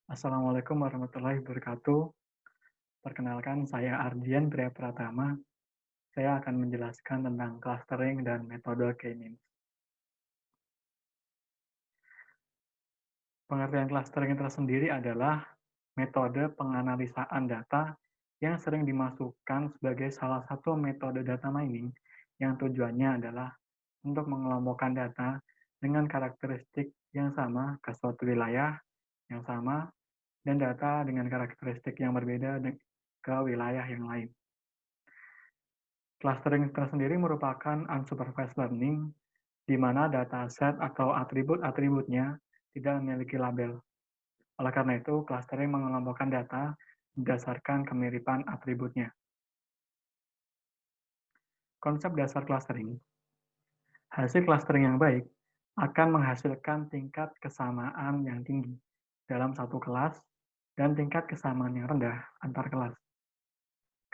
Assalamualaikum warahmatullahi wabarakatuh. Perkenalkan, saya Ardian Pratama. Saya akan menjelaskan tentang clustering dan metode K-means. Pengertian clustering tersendiri adalah metode penganalisaan data yang sering dimasukkan sebagai salah satu metode data mining yang tujuannya adalah untuk mengelompokkan data dengan karakteristik yang sama ke suatu wilayah yang sama dan data dengan karakteristik yang berbeda ke wilayah yang lain. Clustering tersendiri merupakan unsupervised learning, di mana dataset atau atribut-atributnya tidak memiliki label. Oleh karena itu, clustering mengelompokkan data berdasarkan kemiripan atributnya. Konsep dasar clustering. Hasil clustering yang baik akan menghasilkan tingkat kesamaan yang tinggi dalam satu kelas dan tingkat kesamaan yang rendah antar kelas.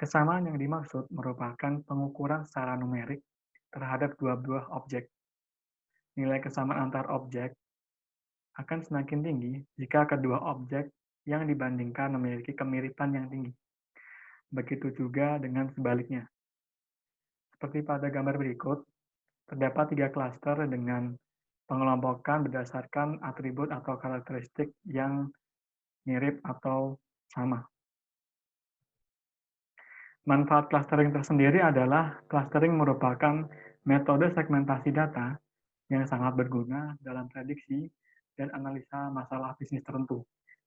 Kesamaan yang dimaksud merupakan pengukuran secara numerik terhadap dua buah objek. Nilai kesamaan antar objek akan semakin tinggi jika kedua objek yang dibandingkan memiliki kemiripan yang tinggi. Begitu juga dengan sebaliknya. Seperti pada gambar berikut, terdapat tiga klaster dengan pengelompokan berdasarkan atribut atau karakteristik yang mirip atau sama. Manfaat clustering tersendiri adalah clustering merupakan metode segmentasi data yang sangat berguna dalam prediksi dan analisa masalah bisnis tertentu.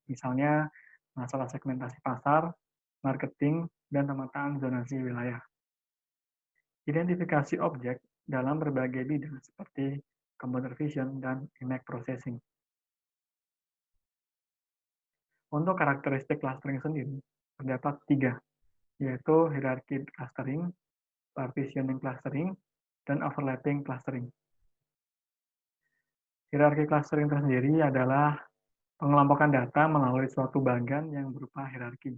Misalnya, masalah segmentasi pasar, marketing, dan pemetaan zonasi wilayah. Identifikasi objek dalam berbagai bidang seperti computer vision dan image processing. Untuk karakteristik clustering sendiri, terdapat tiga, yaitu hierarchy clustering, partitioning clustering, dan overlapping clustering. Hierarchy clustering tersendiri adalah pengelompokan data melalui suatu bagan yang berupa hierarki,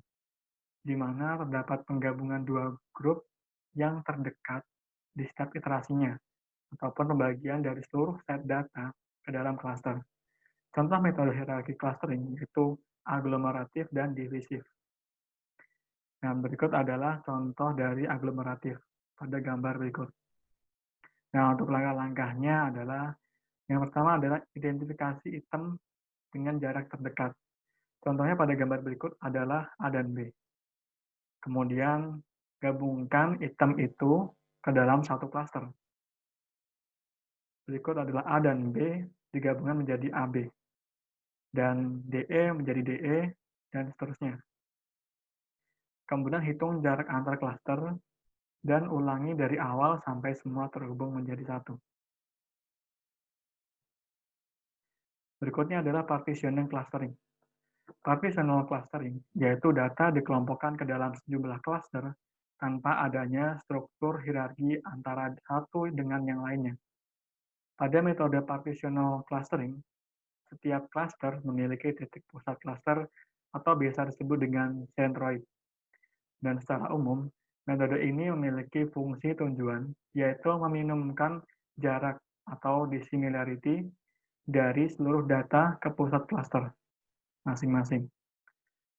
di mana terdapat penggabungan dua grup yang terdekat di setiap iterasinya, ataupun pembagian dari seluruh set data ke dalam cluster. Contoh metode hierarchy clustering yaitu aglomeratif dan divisif. Nah, berikut adalah contoh dari aglomeratif pada gambar berikut. Nah, untuk langkah-langkahnya adalah yang pertama adalah identifikasi item dengan jarak terdekat. Contohnya pada gambar berikut adalah A dan B. Kemudian gabungkan item itu ke dalam satu klaster. Berikut adalah A dan B digabungkan menjadi AB. Dan DE menjadi DE, dan seterusnya. Kemudian hitung jarak antar klaster dan ulangi dari awal sampai semua terhubung menjadi satu. Berikutnya adalah partitioning clustering. Partitional clustering, yaitu data dikelompokkan ke dalam sejumlah klaster tanpa adanya struktur hierarki antara satu dengan yang lainnya. Pada metode partitional clustering, setiap klaster memiliki titik pusat klaster atau biasa disebut dengan centroid. Dan secara umum, metode ini memiliki fungsi tujuan, yaitu meminimumkan jarak atau dissimilarity dari seluruh data ke pusat klaster masing-masing.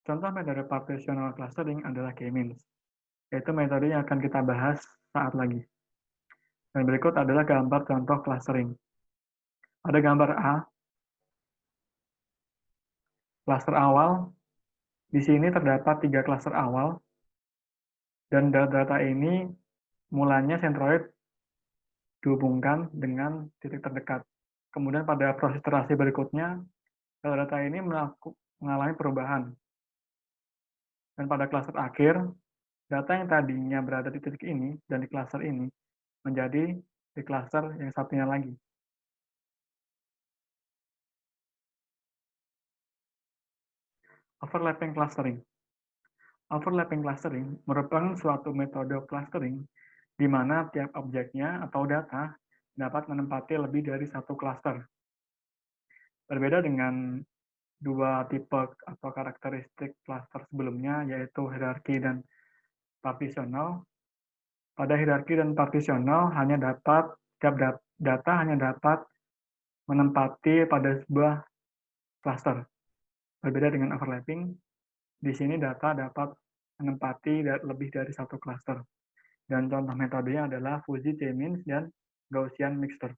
Contoh metode partitional clustering adalah K-means, yaitu metode yang akan kita bahas saat lagi. Dan berikut adalah gambar contoh clustering. Pada gambar A, klaster awal, di sini terdapat tiga klaster awal, dan data ini mulanya centroid dihubungkan dengan titik terdekat. Kemudian pada proses iterasi berikutnya, data ini mengalami perubahan. Dan pada klaster akhir, data yang tadinya berada di titik ini dan di klaster ini menjadi di klaster yang satunya lagi. Overlapping clustering. Overlapping clustering merupakan suatu metode clustering di mana tiap objeknya atau data dapat menempati lebih dari satu klaster. Berbeda dengan dua tipe atau karakteristik cluster sebelumnya, yaitu hierarki dan partisional. Pada hierarki dan partisional setiap data hanya dapat menempati pada sebuah cluster. Berbeda dengan overlapping, di sini data dapat menempati lebih dari satu klaster. Dan contoh metodenya adalah fuzzy K-means dan Gaussian mixture.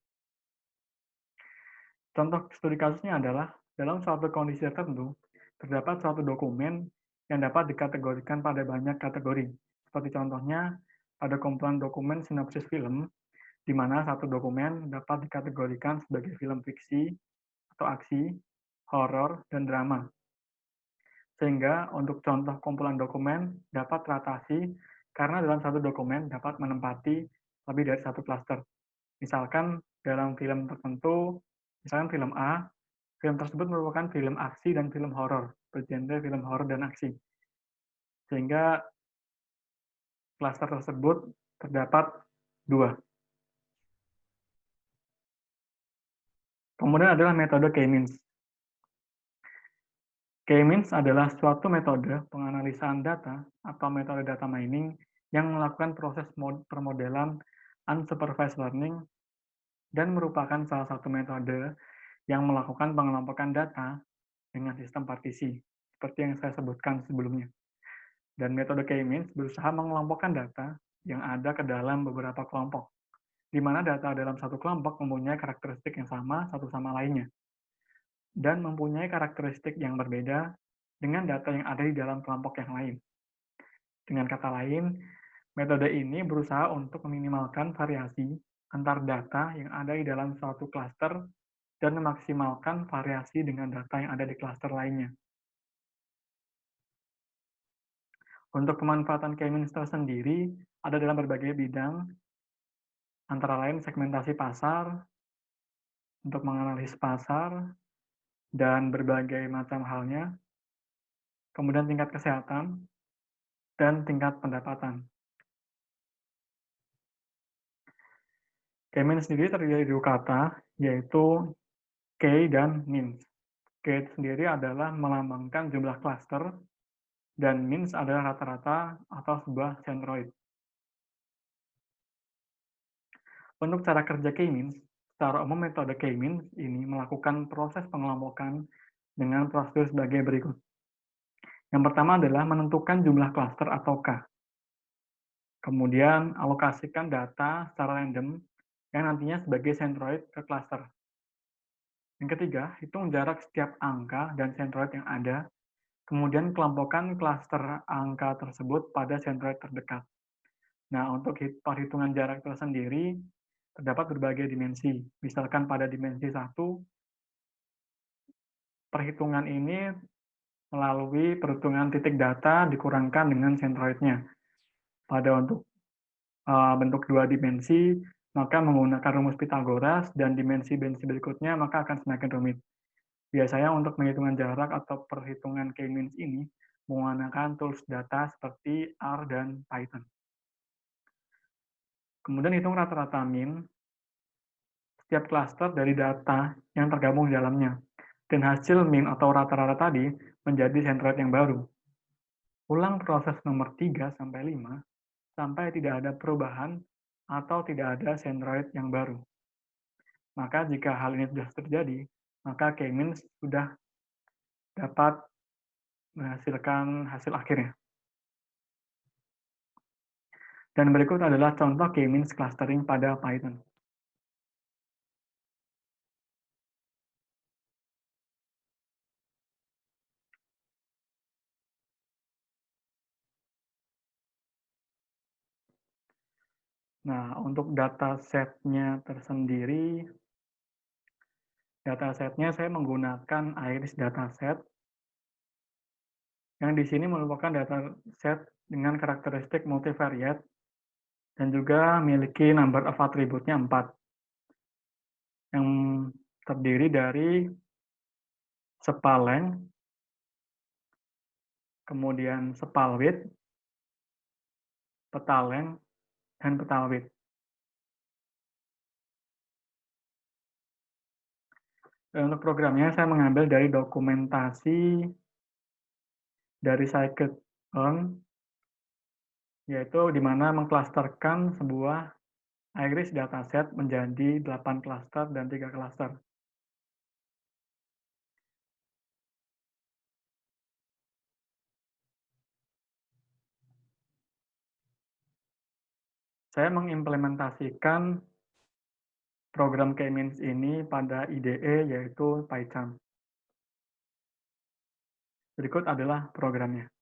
Contoh studi kasusnya adalah dalam suatu kondisi tertentu, terdapat suatu dokumen yang dapat dikategorikan pada banyak kategori. Seperti contohnya, pada kumpulan dokumen sinopsis film, di mana satu dokumen dapat dikategorikan sebagai film fiksi atau aksi, horor, dan drama. Sehingga untuk contoh kumpulan dokumen dapat teratasi karena dalam satu dokumen dapat menempati lebih dari satu klaster. Misalkan dalam film tertentu, misalkan film A, film tersebut merupakan film aksi dan film horor, bergenre film horor dan aksi. Sehingga klaster tersebut terdapat dua. Kemudian adalah metode K-means. K-means adalah suatu metode penganalisaan data atau metode data mining yang melakukan proses permodelan unsupervised learning dan merupakan salah satu metode yang melakukan pengelompokan data dengan sistem partisi, seperti yang saya sebutkan sebelumnya. Dan metode K-means berusaha mengelompokkan data yang ada ke dalam beberapa kelompok, di mana data dalam satu kelompok mempunyai karakteristik yang sama satu sama lainnya, dan mempunyai karakteristik yang berbeda dengan data yang ada di dalam kelompok yang lain. Dengan kata lain, metode ini berusaha untuk meminimalkan variasi antar data yang ada di dalam suatu klaster dan memaksimalkan variasi dengan data yang ada di klaster lainnya. Untuk pemanfaatan K-means tersendiri ada dalam berbagai bidang, antara lain segmentasi pasar, untuk menganalisis pasar, dan berbagai macam halnya, kemudian tingkat kesehatan, dan tingkat pendapatan. K-means sendiri terdiri dari dua kata, yaitu K dan means. K sendiri adalah melambangkan jumlah klaster, dan means adalah rata-rata atau sebuah centroid. Untuk cara kerja K-means, secara umum metode K-means ini melakukan proses pengelompokan dengan prosedur sebagai berikut. Yang pertama adalah menentukan jumlah klaster atau K. Kemudian alokasikan data secara random yang nantinya sebagai centroid ke klaster. Yang ketiga, hitung jarak setiap angka dan centroid yang ada. Kemudian kelompokkan klaster angka tersebut pada centroid terdekat. Nah, untuk perhitungan jarak tersendiri, terdapat berbagai dimensi. Misalkan pada dimensi 1, perhitungan ini melalui perhitungan titik data dikurangkan dengan centroidnya. Pada untuk bentuk dua dimensi, maka menggunakan rumus Pythagoras, dan dimensi-dimensi berikutnya maka akan semakin rumit. Biasanya untuk penghitungan jarak atau perhitungan K-means ini menggunakan tools data seperti R dan Python. Kemudian hitung rata-rata min setiap klaster dari data yang tergabung di dalamnya. Dan hasil min atau rata-rata tadi menjadi centroid yang baru. Ulang proses nomor 3 sampai 5 sampai tidak ada perubahan atau tidak ada centroid yang baru. Maka jika hal ini sudah terjadi, maka K-means sudah dapat menghasilkan hasil akhirnya. Dan berikut adalah contoh K-means clustering pada Python. Nah, untuk dataset-nya tersendiri, dataset-nya saya menggunakan Iris dataset, yang di sini merupakan dataset dengan karakteristik multivariate dan juga memiliki number of attribute-nya 4, yang terdiri dari spaleng, kemudian spalwidth, petaleng, dan petalwidth. Dan untuk programnya saya mengambil dari dokumentasi dari scikit-learn, yaitu di mana mengklasterkan sebuah Iris dataset menjadi 8 klaster dan 3 klaster. Saya mengimplementasikan program K-means ini pada IDE, yaitu PyCharm. Berikut adalah programnya.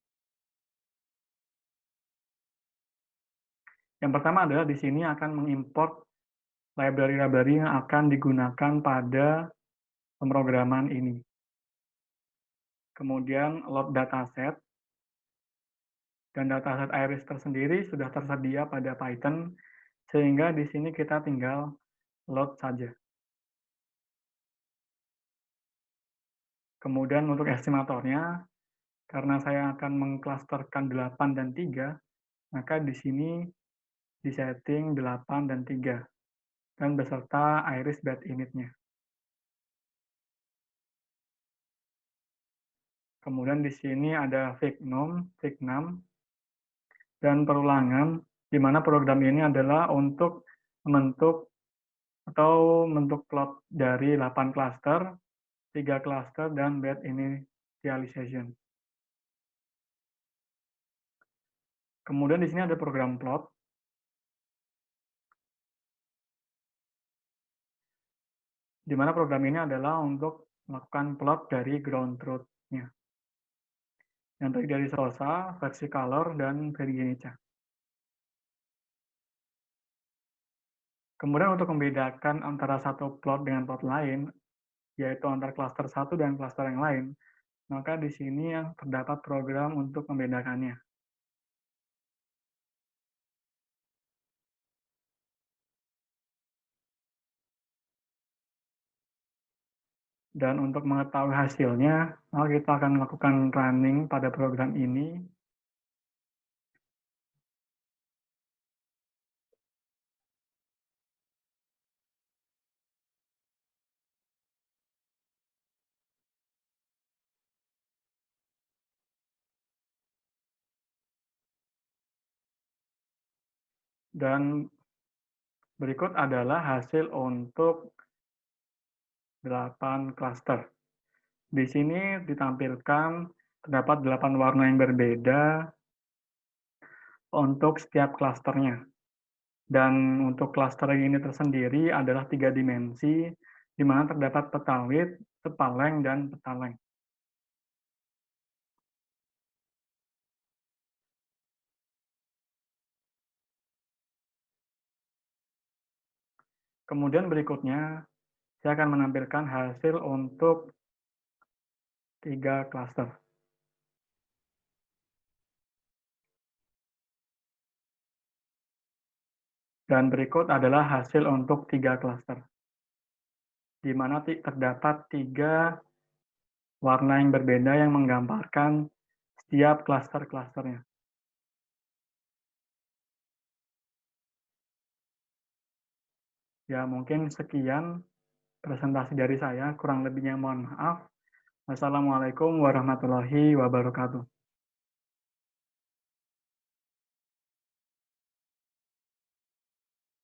Yang pertama adalah di sini akan mengimport library-library yang akan digunakan pada pemrograman ini. Kemudian load dataset, dan dataset Iris tersendiri sudah tersedia pada Python, sehingga di sini kita tinggal load saja. Kemudian untuk estimatornya, karena saya akan mengklasterkan 8 dan 3, maka di sini disetting 8 dan 3, dan beserta Iris bed init-nya. Kemudian di sini ada Vignum, Vignam, dan perulangan, di mana program ini adalah untuk membentuk atau membentuk plot dari 8 cluster, 3 cluster, dan bed initialization. Kemudian di sini ada program plot, di mana program ini adalah untuk melakukan plot dari ground truth-nya, yang terdiri dari SOSA, versi color, dan Vergenica. Kemudian untuk membedakan antara satu plot dengan plot lain, yaitu antara cluster satu dan cluster yang lain, maka di sini yang terdapat program untuk membedakannya. Dan untuk mengetahui hasilnya, maka kita akan melakukan running pada program ini. Dan berikut adalah hasil untuk 8 cluster. Di sini ditampilkan terdapat 8 warna yang berbeda untuk setiap klasternya. Dan untuk klaster ini tersendiri adalah 3 dimensi, di mana terdapat petawit, tepaleng, dan petaleng. Kemudian berikutnya, saya akan menampilkan hasil untuk 3 klaster. Dan berikut adalah hasil untuk 3 klaster, di mana terdapat 3 warna yang berbeda yang menggambarkan setiap klaster-klasternya. Ya, mungkin sekian presentasi dari saya, kurang lebihnya mohon maaf. Wassalamualaikum warahmatullahi wabarakatuh.